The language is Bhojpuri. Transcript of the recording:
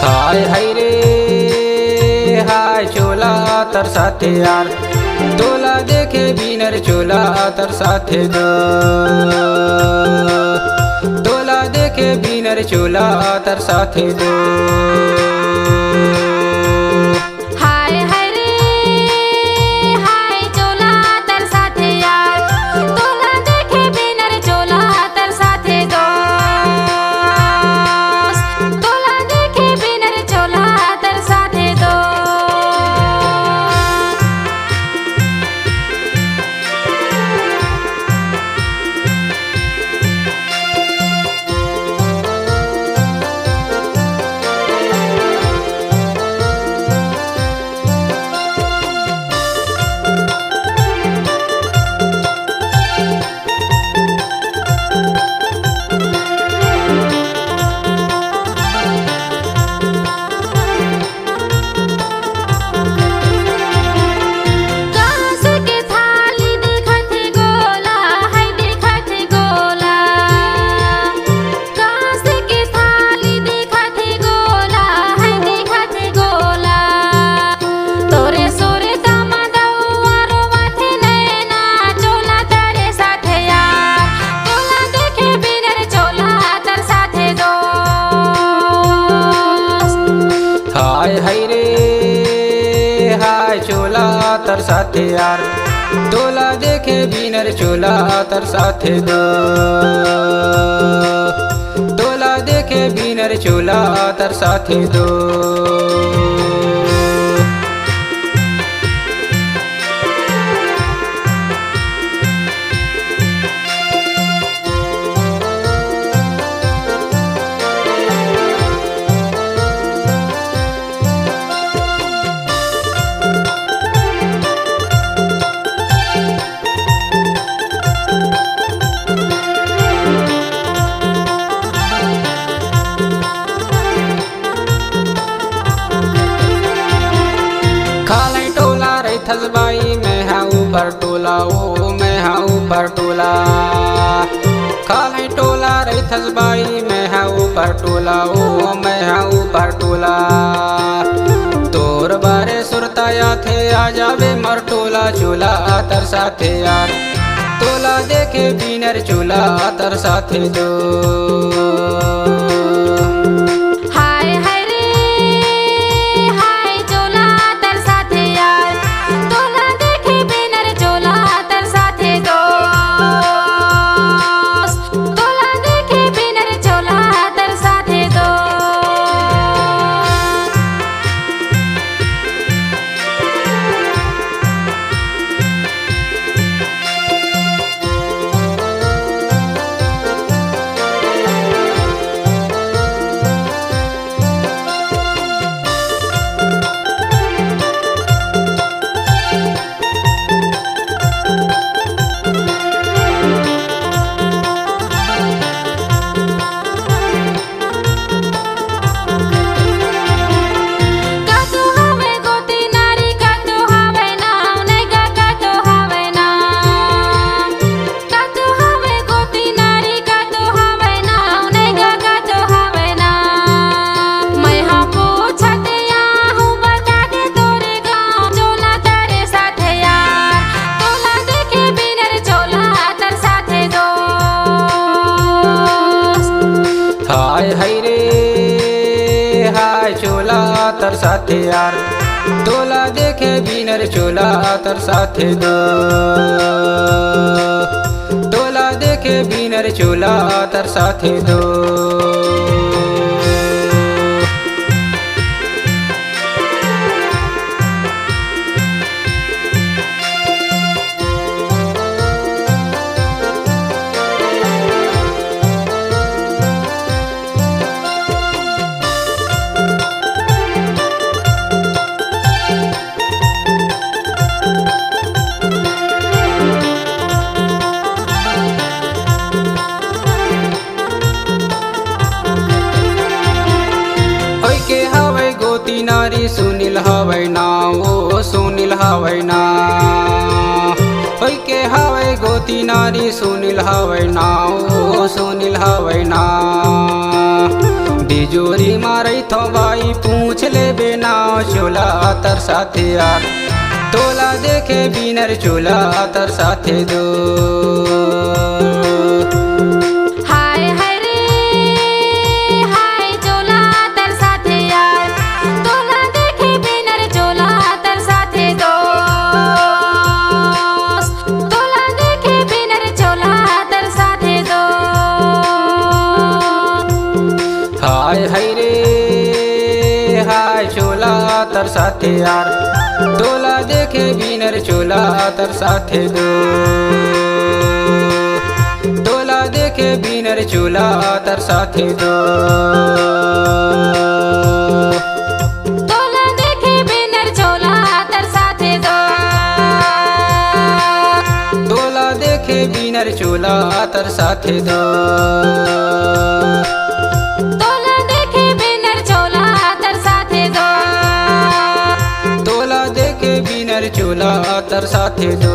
हाय हाय रे हाय चोला तर साथे यार तोला देखे बिनर चोला तर साथे ग तोला देखे बिनर चोला तर साथे दो। हाय हाय रे हाय चोला तर साथे यार तोला देखे बिनर चोला तर साथे ग तोला देखे बिनर चोला तर साथे दो। थलबाई मैं हाँ ऊपर टोला ओ मैं हाँ ऊपर टोला खाले टोला रे थलबाई मैं हाँ ऊपर टोला ओ मैं हाँ ऊपर टोला तोर बारे सुरताया थे आ जावे मर टोला चोला तर साथे यार तोला देखे बिनर चोला तर साथे दो। हाय हाय रे हाय चोला तर साथे यार तोला देखे बिनर चोला तर साथे ग तोला देखे बिनर चोला तर साथे दो। नारी सुनील हवै ना ओ सुनील हवै ना के हवै गोती नारी सुनील हवै ना ओ सुनील हवै ना तिजोरी मारे थो बाई पूछ ले बिना चोला तर साथे यार तोला देखे बिनर चोला तर साथे दो हाय हाय रे हाय चोला तर साथे यार तोला देखे बिनर चोला तर साथे दोस्त तोला देखे बिनर चोला तर साथे दो हाय हाय रे हाय चोला तर साथे यार तोला देखे बिनर चोला तर साथे दो तोला देखे बिनर चोला तर साथे दो तोला देखे बिनर चोला तर साथे दो तोला देखे बिनर चोला तर साथे दो तोला देखे बिनर चोला तर साथे दो तोला देखे बिनर चोला तर साथे दो